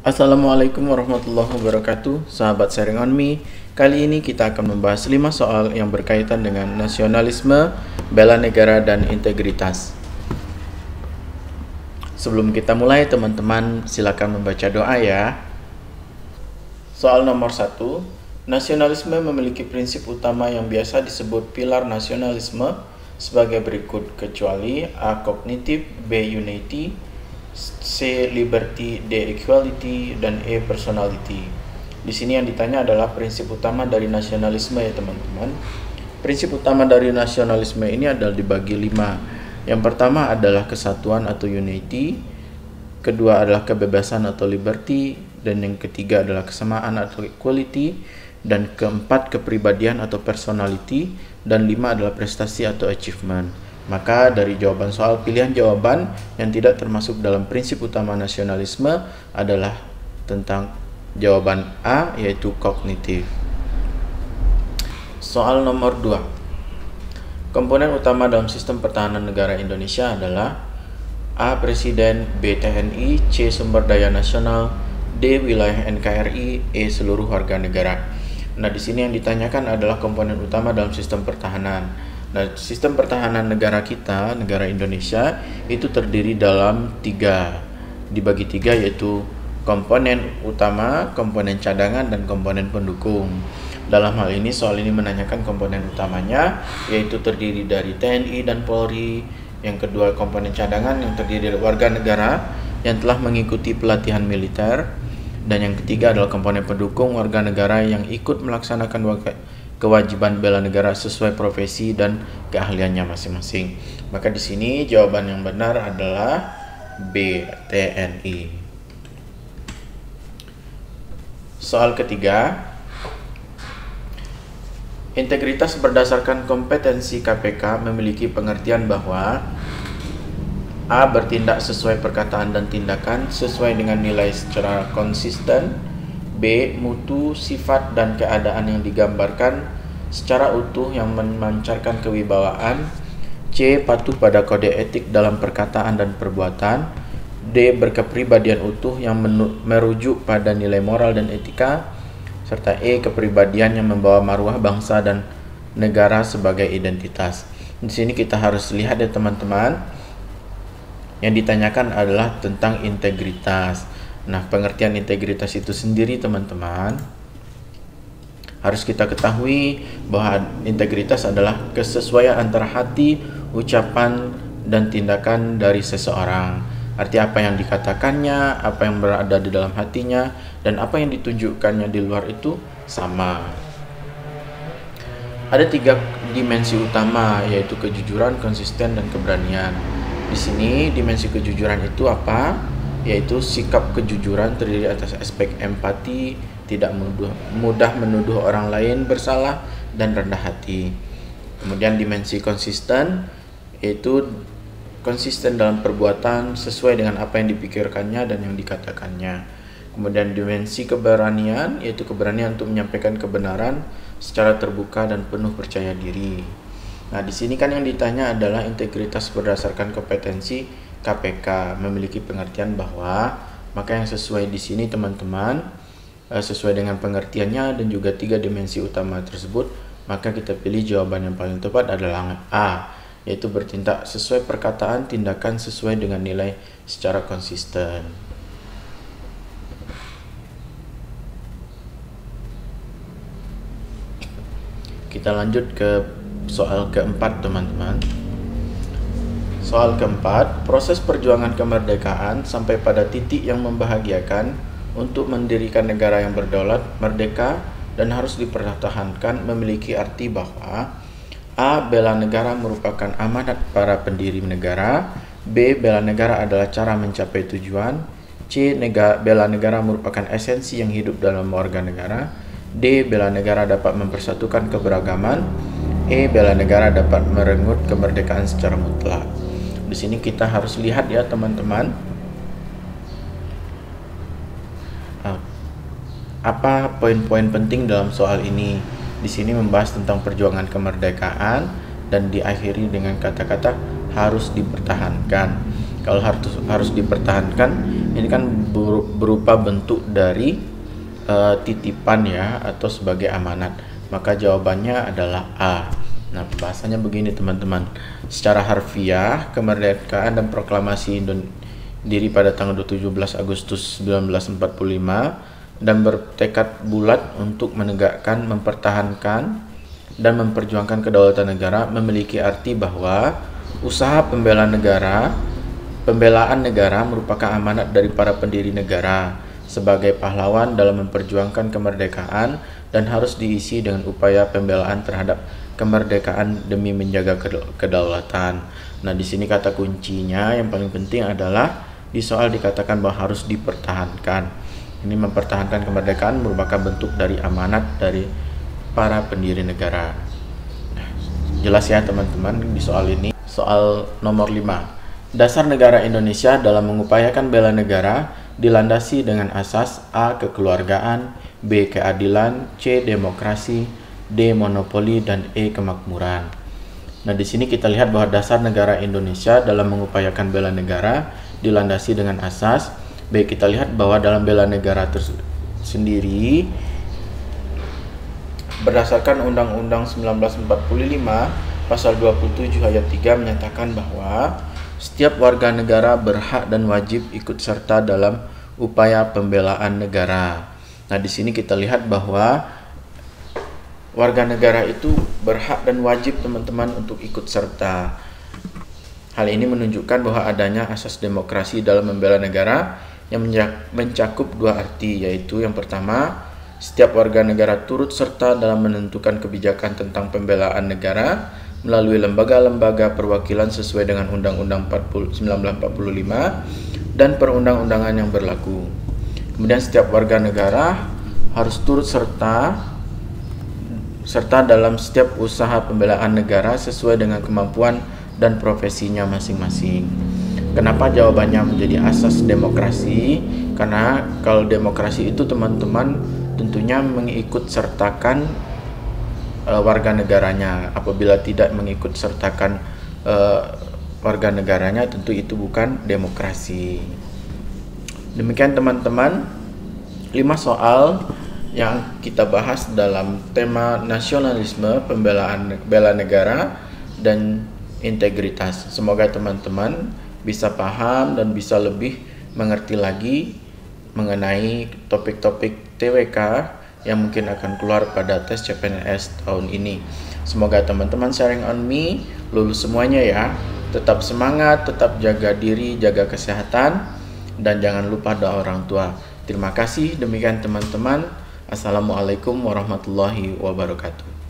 Assalamualaikum warahmatullahi wabarakatuh, sahabat Sharing on Me. Kali ini kita akan membahas 5 soal yang berkaitan dengan nasionalisme, bela negara, dan integritas. Sebelum kita mulai, teman-teman silakan membaca doa ya. Soal nomor 1. Nasionalisme memiliki prinsip utama yang biasa disebut pilar nasionalisme sebagai berikut, kecuali A. Kognitif, B. Unity, C. Liberty, D. Equality, dan E. Personality. Di sini yang ditanya adalah prinsip utama dari nasionalisme ya teman-teman. Prinsip utama dari nasionalisme ini adalah dibagi 5. Yang pertama adalah kesatuan atau unity, kedua adalah kebebasan atau liberty, dan yang ketiga adalah kesamaan atau equality, dan keempat kepribadian atau personality, dan 5 adalah prestasi atau achievement. Maka dari jawaban soal, pilihan jawaban yang tidak termasuk dalam prinsip utama nasionalisme adalah tentang jawaban A, yaitu kognitif. Soal nomor 2. Komponen utama dalam sistem pertahanan negara Indonesia adalah A. Presiden, B. TNI, C. Sumber daya nasional, D. Wilayah NKRI, E. Seluruh warga negara. Nah, di sini yang ditanyakan adalah komponen utama dalam sistem pertahanan. Nah, sistem pertahanan negara kita, negara Indonesia, itu terdiri dalam 3. Dibagi 3 yaitu komponen utama, komponen cadangan, dan komponen pendukung. Dalam hal ini, soal ini menanyakan komponen utamanya, yaitu terdiri dari TNI dan Polri. Yang kedua, komponen cadangan yang terdiri dari warga negara yang telah mengikuti pelatihan militer. Dan yang ketiga adalah komponen pendukung, warga negara yang ikut melaksanakan kewajiban bela negara sesuai profesi dan keahliannya masing-masing. Maka di sini jawaban yang benar adalah B, TNI. Soal ketiga. Integritas berdasarkan kompetensi KPK memiliki pengertian bahwa A. Bertindak sesuai perkataan dan tindakan sesuai dengan nilai secara konsisten, B. Mutu, sifat, dan keadaan yang digambarkan secara utuh yang memancarkan kewibawaan, C. Patuh pada kode etik dalam perkataan dan perbuatan, D. Berkepribadian utuh yang merujuk pada nilai moral dan etika, serta E. Kepribadian yang membawa marwah bangsa dan negara sebagai identitas. Di sini kita harus lihat ya teman-teman. Yang ditanyakan adalah tentang integritas. Nah, pengertian integritas itu sendiri teman-teman harus kita ketahui bahwa integritas adalah kesesuaian antara hati, ucapan, dan tindakan dari seseorang. Arti apa yang dikatakannya, apa yang berada di dalam hatinya, dan apa yang ditunjukkannya di luar itu sama. Ada 3 dimensi utama, yaitu kejujuran, konsisten, dan keberanian. Di sini dimensi kejujuran itu apa? Yaitu sikap kejujuran terdiri atas aspek empati, tidak mudah menuduh orang lain bersalah, dan rendah hati. Kemudian dimensi konsisten, yaitu konsisten dalam perbuatan sesuai dengan apa yang dipikirkannya dan yang dikatakannya. Kemudian dimensi keberanian, yaitu keberanian untuk menyampaikan kebenaran secara terbuka dan penuh percaya diri. Nah, di sini kan yang ditanya adalah integritas berdasarkan kompetensi KPK memiliki pengertian bahwa, maka yang sesuai di sini teman-teman sesuai dengan pengertiannya dan juga 3 dimensi utama tersebut, maka kita pilih jawaban yang paling tepat adalah A, yaitu bertindak sesuai perkataan, tindakan sesuai dengan nilai secara konsisten. Kita lanjut ke soal keempat teman-teman. Soal keempat, proses perjuangan kemerdekaan sampai pada titik yang membahagiakan untuk mendirikan negara yang berdaulat, merdeka, dan harus dipertahankan memiliki arti bahwa A. Bela negara merupakan amanat para pendiri negara, B. Bela negara adalah cara mencapai tujuan, C. Bela negara merupakan esensi yang hidup dalam warga negara, D. Bela negara dapat mempersatukan keberagaman, E. Bela negara dapat merenggut kemerdekaan secara mutlak. Di sini kita harus lihat ya teman-teman, apa poin-poin penting dalam soal ini. Di sini membahas tentang perjuangan kemerdekaan dan diakhiri dengan kata-kata harus dipertahankan. Kalau harus dipertahankan, ini kan berupa bentuk dari titipan ya, atau sebagai amanat. Maka jawabannya adalah A. Nah, bahasanya begini teman-teman. Secara harfiah, kemerdekaan dan proklamasi diri pada tanggal 17 Agustus 1945 dan bertekad bulat untuk menegakkan, mempertahankan, dan memperjuangkan kedaulatan negara memiliki arti bahwa usaha pembelaan negara merupakan amanat dari para pendiri negara sebagai pahlawan dalam memperjuangkan kemerdekaan dan harus diisi dengan upaya pembelaan terhadap kemerdekaan demi menjaga kedaulatan. Nah, di sini kata kuncinya yang paling penting adalah di soal dikatakan bahwa harus dipertahankan. Ini mempertahankan kemerdekaan merupakan bentuk dari amanat dari para pendiri negara. Nah, jelas ya teman-teman di soal ini. Soal nomor 5. Dasar negara Indonesia dalam mengupayakan bela negara dilandasi dengan asas A. Kekeluargaan, B. Keadilan, C. Demokrasi, D. Monopoli, dan E. Kemakmuran. Nah, di sini kita lihat bahwa dasar negara Indonesia dalam mengupayakan bela negara dilandasi dengan asas B. Kita lihat bahwa dalam bela negara sendiri berdasarkan Undang-Undang 1945 pasal 27 ayat 3 menyatakan bahwa setiap warga negara berhak dan wajib ikut serta dalam upaya pembelaan negara. Nah, di sini kita lihat bahwa warga negara itu berhak dan wajib teman-teman untuk ikut serta. Hal ini menunjukkan bahwa adanya asas demokrasi dalam membela negara yang mencakup dua arti, yaitu yang pertama, setiap warga negara turut serta dalam menentukan kebijakan tentang pembelaan negara melalui lembaga-lembaga perwakilan sesuai dengan Undang-Undang 1945 dan perundang-undangan yang berlaku. Kemudian setiap warga negara harus turut serta dalam setiap usaha pembelaan negara sesuai dengan kemampuan dan profesinya masing-masing. Kenapa jawabannya menjadi asas demokrasi? Karena kalau demokrasi itu teman-teman tentunya mengikut sertakan warga negaranya. Apabila tidak mengikut sertakan warga negaranya, tentu itu bukan demokrasi. Demikian teman-teman, 5 soal yang kita bahas dalam tema nasionalisme, bela negara, dan integritas. Semoga teman-teman bisa paham dan bisa lebih mengerti lagi mengenai topik-topik TWK yang mungkin akan keluar pada tes CPNS tahun ini. Semoga teman-teman sharing on me lulus semuanya ya. Tetap semangat, tetap jaga diri, jaga kesehatan, dan jangan lupa doa orang tua. Terima kasih. Demikian teman-teman. Assalamualaikum warahmatullahi wabarakatuh.